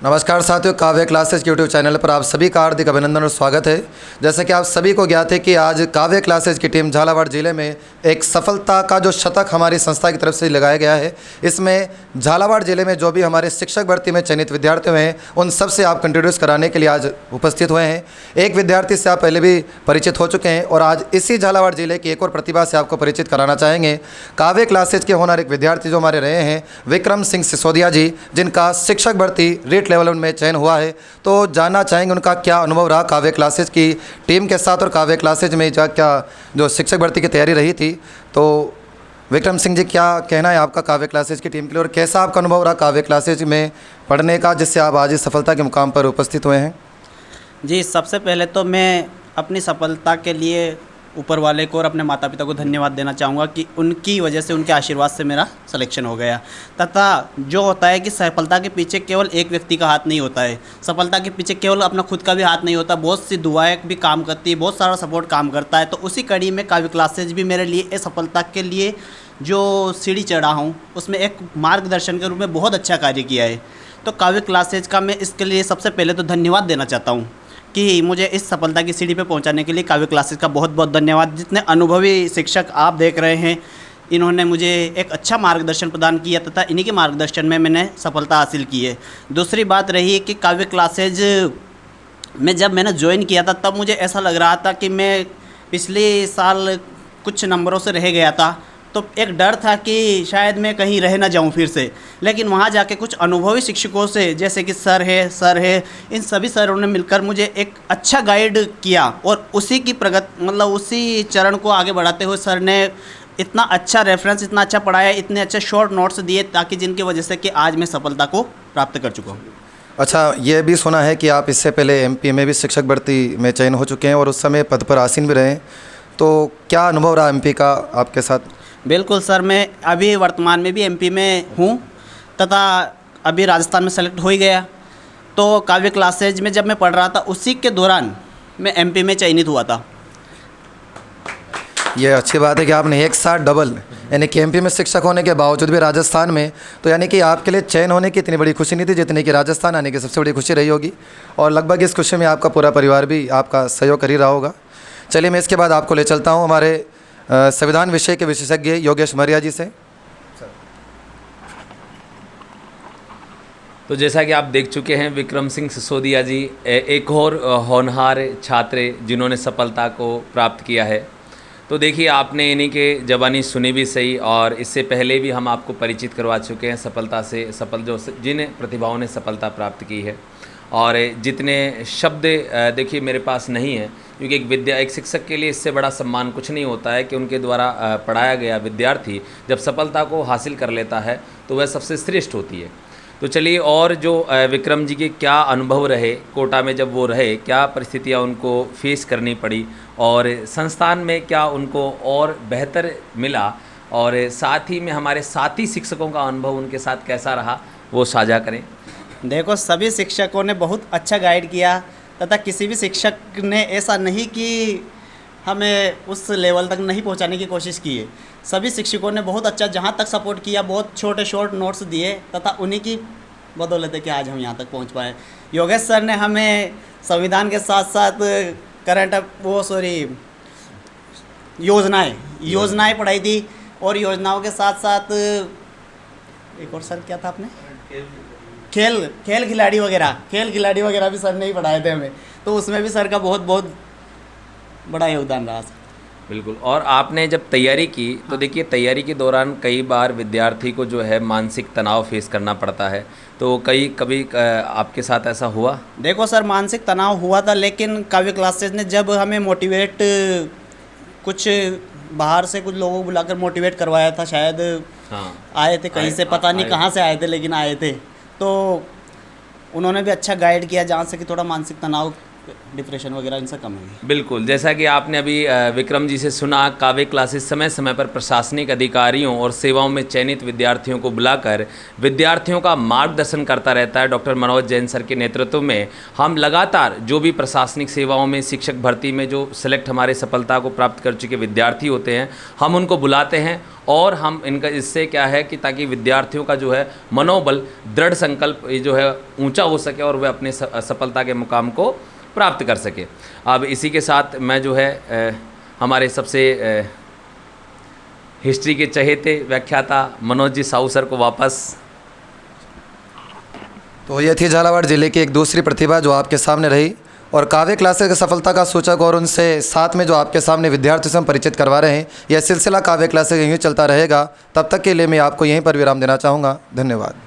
नमस्कार साथियों, काव्य क्लासेज के यूट्यूब चैनल पर आप सभी का हार्दिक अभिनंदन और स्वागत है। जैसे कि आप सभी को ज्ञात है कि आज काव्य क्लासेज की टीम झालावाड़ जिले में एक सफलता का जो शतक हमारी संस्था की तरफ से लगाया गया है, इसमें झालावाड़ जिले में जो भी हमारे शिक्षक भर्ती में चयनित विद्यार्थी हुए हैं उन सब से आप इंट्रोड्यूस कराने के लिए आज उपस्थित हुए हैं। एक विद्यार्थी से आप पहले भी परिचित हो चुके हैं और आज इसी झालावाड़ जिले की एक और प्रतिभा से आपको परिचित कराना चाहेंगे। काव्य क्लासेज के होनहार एक विद्यार्थी जो हमारे रहे हैं विक्रम सिंह सिसोदिया जी, जिनका शिक्षक भर्ती रेट लेवल में चयन हुआ है। तो जानना चाहेंगे उनका क्या अनुभव रहा काव्य क्लासेज की टीम के साथ और काव्य क्लासेज में क्या जो शिक्षक भर्ती की तैयारी रही थी। तो विक्रम सिंह जी, क्या कहना है आपका काव्य क्लासेज की टीम के लिए और कैसा आपका अनुभव रहा काव्य क्लासेज में पढ़ने का, जिससे आप आज इस सफलता के मुकाम पर उपस्थित हुए हैं? जी, सबसे पहले तो मैं अपनी सफलता के लिए ऊपर वाले को और अपने माता पिता को धन्यवाद देना चाहूँगा कि उनकी वजह से, उनके आशीर्वाद से मेरा सिलेक्शन हो गया। तथा जो होता है कि सफलता के पीछे केवल एक व्यक्ति का हाथ नहीं होता है, सफलता के पीछे केवल अपना खुद का भी हाथ नहीं होता, बहुत सी दुआएं भी काम करती है, बहुत सारा सपोर्ट काम करता है। तो उसी कड़ी में काव्य क्लासेज भी मेरे लिए इस सफलता के लिए जो सीढ़ी चढ़ा हूँ उसमें एक मार्गदर्शन के रूप में बहुत अच्छा कार्य किया है। तो काव्य क्लासेज का मैं इसके लिए सबसे पहले तो धन्यवाद देना चाहता हूँ कि मुझे इस सफलता की सीढ़ी पे पहुंचाने के लिए काव्य क्लासेस का बहुत बहुत धन्यवाद। जितने अनुभवी शिक्षक आप देख रहे हैं, इन्होंने मुझे एक अच्छा मार्गदर्शन प्रदान किया तथा इन्हीं के मार्गदर्शन में मैंने सफलता हासिल की है। दूसरी बात रही कि काव्य क्लासेज में जब मैंने ज्वाइन किया था तब मुझे ऐसा लग रहा था कि मैं पिछले साल कुछ नंबरों से रह गया था, तो एक डर था कि शायद मैं कहीं रह ना जाऊं फिर से। लेकिन वहाँ जाके कुछ अनुभवी शिक्षकों से, जैसे कि सर है, इन सभी सरों ने मिलकर मुझे एक अच्छा गाइड किया और उसी की उसी चरण को आगे बढ़ाते हुए सर ने इतना अच्छा रेफरेंस, इतना अच्छा पढ़ाया, इतने अच्छे शॉर्ट नोट्स दिए ताकि जिनकी वजह से कि आज मैं सफलता को प्राप्त कर चुका हूँ। अच्छा, ये भी सुना है कि आप इससे पहले एमपी में भी शिक्षक भर्ती में चयन हो चुके हैं और उस समय पद पर आसीन भी रहे, तो क्या अनुभव रहा एमपी का आपके साथ? बिल्कुल सर, मैं अभी वर्तमान में भी एमपी में हूँ तथा अभी राजस्थान में सेलेक्ट हो ही गया। तो काव्य क्लासेज में जब मैं पढ़ रहा था उसी के दौरान मैं एमपी में चयनित हुआ था। ये अच्छी बात है कि आपने एक साथ डबल, यानी कि एमपी में शिक्षक होने के बावजूद भी राजस्थान में, तो यानी कि आपके लिए चयन होने की इतनी बड़ी खुशी नहीं थी जितनी कि राजस्थान आने की सबसे बड़ी खुशी रही होगी। और लगभग इस खुशी में आपका पूरा परिवार भी आपका सहयोग कर ही रहा होगा। चलिए, मैं इसके बाद आपको ले चलता हूँ हमारे संविधान विषय के विशेषज्ञ योगेश मौर्य जी से। तो जैसा कि आप देख चुके हैं, विक्रम सिंह सिसोदिया जी एक और होनहार छात्र जिन्होंने सफलता को प्राप्त किया है। तो देखिए, आपने इन्हीं के जवानी सुनी भी सही, और इससे पहले भी हम आपको परिचित करवा चुके हैं सफलता से, जिन प्रतिभाओं ने सफलता प्राप्त की है। और जितने शब्द देखिए मेरे पास नहीं है, क्योंकि एक शिक्षक के लिए इससे बड़ा सम्मान कुछ नहीं होता है कि उनके द्वारा पढ़ाया गया विद्यार्थी जब सफलता को हासिल कर लेता है तो वह सबसे श्रेष्ठ होती है। तो चलिए, और जो विक्रम जी के क्या अनुभव रहे कोटा में जब वो रहे, क्या परिस्थितियां उनको फेस करनी पड़ी और संस्थान में क्या उनको और बेहतर मिला, और साथ ही में हमारे साथी शिक्षकों का अनुभव उनके साथ कैसा रहा, वो साझा करें। देखो, सभी शिक्षकों ने बहुत अच्छा गाइड किया तथा किसी भी शिक्षक ने ऐसा नहीं कि हमें उस लेवल तक नहीं पहुंचाने की कोशिश की है। सभी शिक्षकों ने बहुत अच्छा जहां तक सपोर्ट किया, बहुत छोटे शॉर्ट नोट्स दिए तथा उन्हीं की बदौलत है कि आज हम यहां तक पहुंच पाए। योगेश सर ने हमें संविधान के साथ साथ योजनाएं पढ़ाई थी, और योजनाओं के साथ साथ एक और सर क्या था आपने, खेल खिलाड़ी वगैरह भी सर ने ही पढ़ाए थे हमें। तो उसमें भी सर का बहुत बहुत बड़ा योगदान रहा। बिल्कुल। और आपने जब तैयारी की तो देखिए, तैयारी के दौरान कई बार विद्यार्थी को जो है मानसिक तनाव फेस करना पड़ता है, तो कभी आपके साथ ऐसा हुआ? देखो सर, मानसिक तनाव हुआ था, लेकिन काव्य क्लासेस ने जब हमें मोटिवेट, कुछ बाहर से कुछ लोगों को बुलाकर मोटिवेट करवाया था शायद। हाँ, आए थे कहीं से, पता नहीं कहाँ से आए थे, लेकिन आए थे। तो उन्होंने भी अच्छा गाइड किया जहाँ से कि थोड़ा मानसिक तनाव डिप्रेशन वगैरह इनसे कम होगी। बिल्कुल, जैसा कि आपने अभी विक्रम जी से सुना, काव्य क्लासेस समय समय पर प्रशासनिक अधिकारियों और सेवाओं में चयनित विद्यार्थियों को बुलाकर विद्यार्थियों का मार्गदर्शन करता रहता है। डॉक्टर मनोज जैन सर के नेतृत्व में हम लगातार जो भी प्रशासनिक सेवाओं में, शिक्षक भर्ती में जो सेलेक्ट हमारे सफलता को प्राप्त कर चुके विद्यार्थी होते हैं, हम उनको बुलाते हैं और हम इनका इससे क्या है कि ताकि विद्यार्थियों का जो है मनोबल, दृढ़ संकल्प ये जो है ऊंचा हो सके और वे अपने सफलता के मुकाम को प्राप्त कर सके। अब इसी के साथ मैं जो है हमारे सबसे हिस्ट्री के चहेते व्याख्याता मनोज जी साहू सर को वापस। तो ये थी झालावाड़ ज़िले की एक दूसरी प्रतिभा जो आपके सामने रही और काव्य क्लासेस की सफलता का सूचक, और उनसे साथ में जो आपके सामने विद्यार्थियों से हम परिचित करवा रहे हैं। यह सिलसिला काव्य क्लासेस यहीं चलता रहेगा। तब तक के लिए मैं आपको यहीं पर विराम देना चाहूँगा। धन्यवाद।